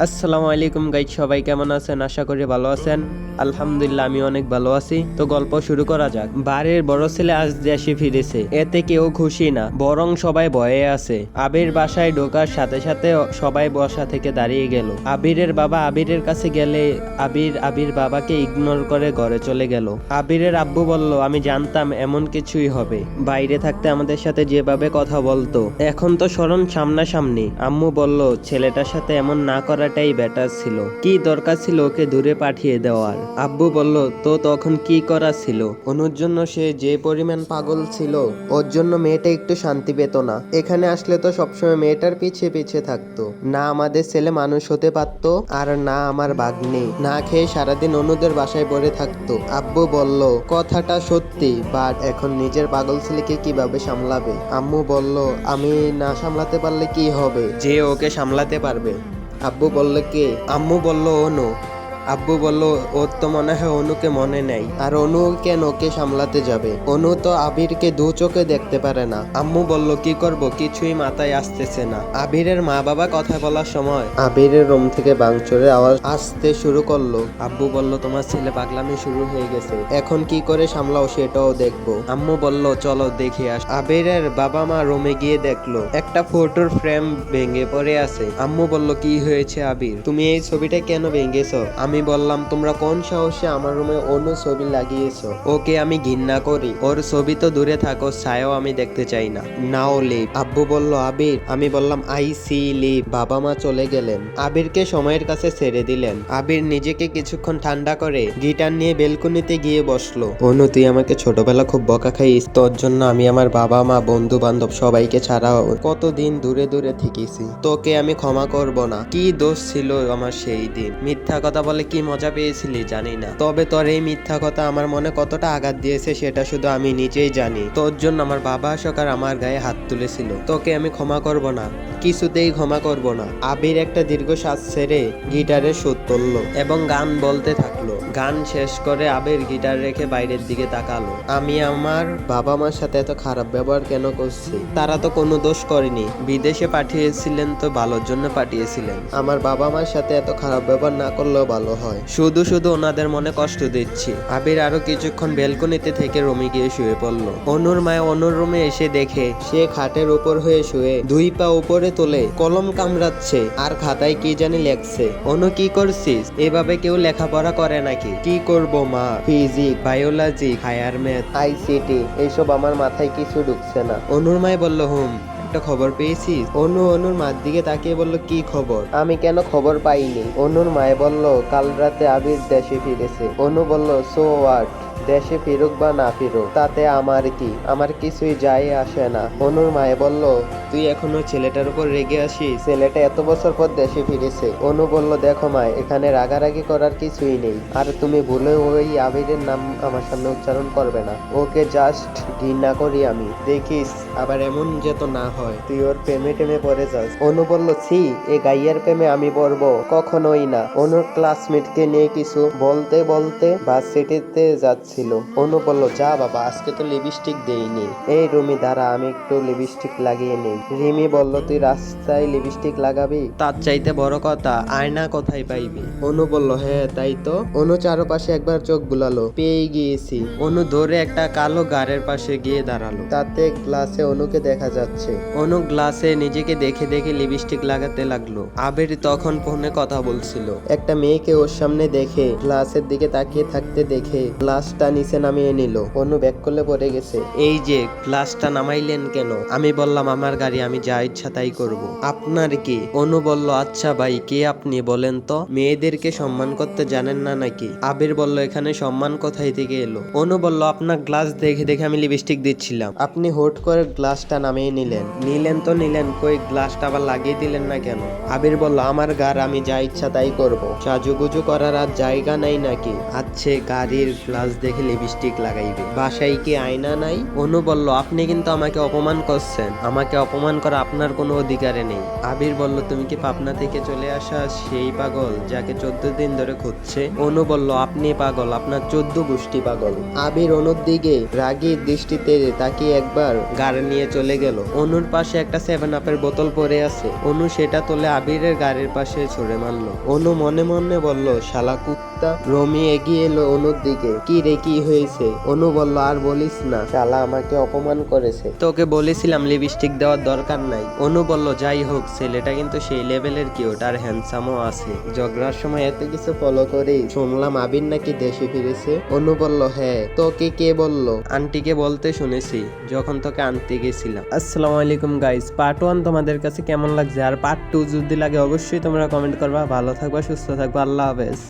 আসসালামু আলাইকুম গাইজ, সবাই কেমন আছেন? আশা করি ভালো আছেন। আলহামদুলিল্লাহ আমি অনেক ভালো আছি। তো গল্প শুরু করা যাক। বাড়ির বড় ছেলে আজ দেশে ফিরেছে, এতে কেউ খুশি না, বরং সবাই ভয়ে আছে। আবির বাসায় ঢোকার সাথে সাথে সবাই বসা থেকে দাঁড়িয়ে গেল। আবিরের বাবা আবিরের কাছে গেলে আবির বাবাকে ইগনোর করে ঘরে চলে গেল। আবিরের আব্বু বলল, আমি জানতাম এমন কিছুই হবে। বাইরে থাকতে আমাদের সাথে যেভাবে কথা বলতো, এখন তো স্মরণ সামনাসামনি। আম্মু বলল, ছেলেটার সাথে এমন না করাটাই বেটার ছিল। কি দরকার ছিল ওকে দূরে পাঠিয়ে দেওয়ার? আব্বু বলল, তো তখন কি করা ছিল? অনুর জন্য সে যে পরিমাণ পাগল ছিল, ওর জন্য মেয়েটা একটু শান্তি পেত না। এখানে আসলে তো সবসময় মেয়েটার পিছিয়ে পিছিয়ে থাকতো। না আমাদের ছেলে মানুষ হতে পারতো, আর না আমার ভাগ্নে না খেয়ে সারাদিন অনুদের বাসায় পড়ে থাকতো। আব্বু বলল, কথাটা সত্যি, বাট এখন নিজের পাগল ছেলেকে কিভাবে সামলাবে? আম্মু বলল, আমি না সামলাতে পারলে কি হবে? যে ওকে সামলাতে পারবে। আব্বু বলল, কে? আম্মু বলল, অনু। আব্বু বলল, ওর তো মনে হয় অনুকে মনে নেই। আর অনু কেন ওকে সামলাতে যাবে? অনু তো আবিরকে দু চোখে দেখতে পারে না। আম্মু বলল, কি করব কিছুই মাথায় আসতেছে না। আবিরের মা বাবা কথা বলার সময় আবিরের রুম থেকে ভাঙচুরের আওয়াজ আসতে শুরু করলো। আব্বু বলল, তোমার ছেলে পাগলামি শুরু হয়ে গেছে, এখন কি করে সামলাও সেটাও দেখবো। আম্মু বলল, চলো দেখে আস। আবিরের বাবা মা রুমে গিয়ে দেখলো একটা ফটোর ফ্রেম ভেঙে পড়ে আছে। আম্মু বলল, কি হয়েছে আবির, তুমি এই ছবিটা কেন ভেঙেছো? আমি বললাম, তোমরা কোন সাহসে আমার রুমে অন্য ছবি লাগিয়েছো? ওকে আমি ঘৃণা করি, ওর ছবি তো দূরে থাকো, ছায়াও আমি দেখতে চাই না। নাও লিভ। আব্বু বলল, আবির। আমি বললাম, আই সি লিভ। বাবা মা চলে গেলেন, আবিরকে সময়ের কাছে ছেড়ে দিলেন। আবির নিজেকে কিছুক্ষণ ঠান্ডা করে গিটার নিয়ে বেলকনিতে গিয়ে বসলো। অনু, তুই আমাকে ছোটবেলা খুব বকা খাইস, তোর জন্য আমি আমার বাবা মা বন্ধু বান্ধব সবাইকে ছাড়া কতদিন দূরে দূরে থেকেছি, তোকে আমি ক্ষমা করব না। কি দোষ ছিল আমার সেই দিন? মিথ্যা কথা বলে কি মজা পেয়েছিলি জানি না, তবে তোর এই মিথ্যা কথা আমার মনে কতটা আঘাত দিয়েছে সেটা শুধু আমি নিজেই জানি। তোর জন্য আমার বাবা সরকার আমার গায়ে হাত তুলেছিল, তোকে আমি ক্ষমা করব না, কিছুতেই ক্ষমা করব না। আবির একটা দীর্ঘশ্বাস ছেড়ে গিটারে সুর তুললো এবং গান বলতে থাকলো। গান শেষ করে আবির গিটার রেখে বাইরের দিকে তাকালো। আমি আমার বাবা মার সাথে এত খারাপ ব্যবহার কেন করছি? তারা তো কোনো দোষ করেনি, বিদেশে পাঠিয়েছিলেন তো ভালোর জন্য পাঠিয়েছিলেন। আমার বাবা মার সাথে এত খারাপ ব্যবহার না করলেও ভালো হয়, শুধু শুধু ওনাদের মনে কষ্ট দিচ্ছি। আবির আরো কিছুক্ষণ বেলকনিতে থেকে রুমে গিয়ে শুয়ে পড়লো। অনুর মায় অনুর রুমে এসে দেখে সে খাটের উপর হয়ে শুয়ে দুই পা উপরে তুলে কলম কামড়াচ্ছে আর খাতায় কি জানি লেখছে। অনু, কি করছিস? এভাবে কেউ লেখাপড়া করে নাকি? কি করব মা, physics, biology, higher math, ICT এইসব আমার মাথায় কিছু ঢুকছে না। অনুর মায় বলল, একটা খবর পেয়েছিস? অনুর মার দিকে তাকিয়ে বলল, কি খবর? আমি কেন খবর পাইনি? অনুর মায়ে বলল, কাল রাতে আবির দেশে ফিরেছে। অনু বলল, সো হোয়াট? দেশে ফিরুক বা না ফিরুক তাতে আমার কি? আমার কিছুই যায় আসে না। অনুর মায়ে বলল, তুই এখনো ছেলেটার উপর রেগে আসিস? ছেলেটা এত বছর পর দেশে ফিরেছে। অনু বলল, দেখো মা, এখানে রাগারাগি করার কিছুই নেই, আর তুমি ভুলে ওই আবিরের নাম আমার সামনে উচ্চারণ করবে না। ওকে জাস্ট ঘৃণা করি আমি, দেখিস আবার এমন যেত না হয় তুই ওর প্রেমে টেমে পড়ে যাস। অনু বলল, ছি, এ গাইয়ার প্রেমে আমি পড়বো? কখনোই না। অনুর ক্লাসমেটকে নিয়ে কিছু বলতে বলতে ভার্সিটিতে যাচ্ছিল। অনু বলল, যা বাবা, আজকে তো লিপস্টিক দেইনি। এই রুমি দাঁড়া, আমি একটু লিপস্টিক লাগিয়ে নেই। রিমি বলল, তুই রাস্তায় লিপস্টিক লাগাবি? তার চাইতে বড় কথা, আয়না কোথায় পাইবি? অনু বলল, হ্যাঁ তাই তো। অনু চারপাশে একবার চোখ বুলালো, পেয়ে গিয়েছি। অনু ধরে একটা কালো গাড়ের পাশে গিয়ে দাঁড়ালো, তাতে গ্লাসে অনুকে দেখা যাচ্ছে। অনু গ্লাসে নিজেকে দেখে দেখে লিপস্টিক লাগাতে লাগলো। আবির তখন ফোনে কথা বলছিল। একটা মেয়েকে ওর সামনে দেখে গ্লাসের দিকে তাকিয়ে থাকতে দেখে গ্লাসটা নিচে নামিয়ে নিল। অনু ব্যাক করলে পড়ে গেছে। এই যে গ্লাসটা নামাইলেন কেন? আমি বললাম, আমার গাড়ি, আমি যা ইচ্ছা তাই করব। আপনার কি? অনু বলল, আচ্ছা ভাই, কে আপনি বলেন তো? মেয়েদেরকে সম্মান করতে জানেন না নাকি? আবির বলল, এখানে সম্মান কোথায় থেকে এলো? অনু বলল, আপনার গ্লাস দেখে দেখে আমি লিপস্টিক দিচ্ছিলাম, আপনি হুট করে গ্লাসটা নামিয়ে নিলেন তো নিলেন, কই গ্লাসটা আবার লাগিয়ে দিলেন না কেন? আবির বলল, আমার গাড়ি, আমি যা ইচ্ছা তাই করব, সাজুগুজু করার আর জায়গা নাই নাকি? আচ্ছে গাড়ির গ্লাস দেখে লিপস্টিক লাগাইবে। বাসায় কি আয়না নাই? অনু বলল, আপনি কিন্তু আমাকে অপমান করছেন, আমাকে অপমান করা আপনার কোনো অধিকারে নেই। আবির বলল, তুমি কি পাবনা থেকে চলে আসা সেই পাগল যাকে 14 দিন ধরে খুঁজছে? অনু বলল, আপনি পাগল, আপনার 14 গোষ্ঠী পাগল। আবির অনুর দিকে রাগী দৃষ্টিতে তাকিয়ে একবার গাড়ি নিয়ে চলে গেল। অনুর পাশে একটা 7 আপের বোতল পড়ে আছে। অনু সেটা তুলে আবিরের গাড়ির পাশে ছুঁড়ে মারলো। অনু মনে মনে বলল, শালা কুত্তা। রমি এগিয়ে এলো অনুর দিকে। কি রে, কি হয়েছে? অনু বলল, আর বলিস না, শালা আমাকে অপমান করেছে। তোকে বলেছিলাম লিপস্টিক দেওয়ার দরকার নাই। অনু বলল, যাই হোক, ছেলেটা কিন্তু সেই লেভেলের কিউট আর হ্যান্ডসামও আছে। ঝগড়ার সময় এত কিছু ফলো করে শুনলাম আবির নাকি দেশে ফিরেছে। অনু বলল, হ্যাঁ। তোকে কে বলল? আন্টিকে বলতে শুনেছি যখন তোকে আনতে গেছিলাম। আসসালামু আলাইকুম গাইস, পার্ট 1 তোমাদের কাছে কেমন লাগছে আর পার্ট 2 যদি লাগে অবশ্যই তোমরা কমেন্ট করবা। ভালো থাকবা, সুস্থ থাকবা, আল্লাহ হাফেজ।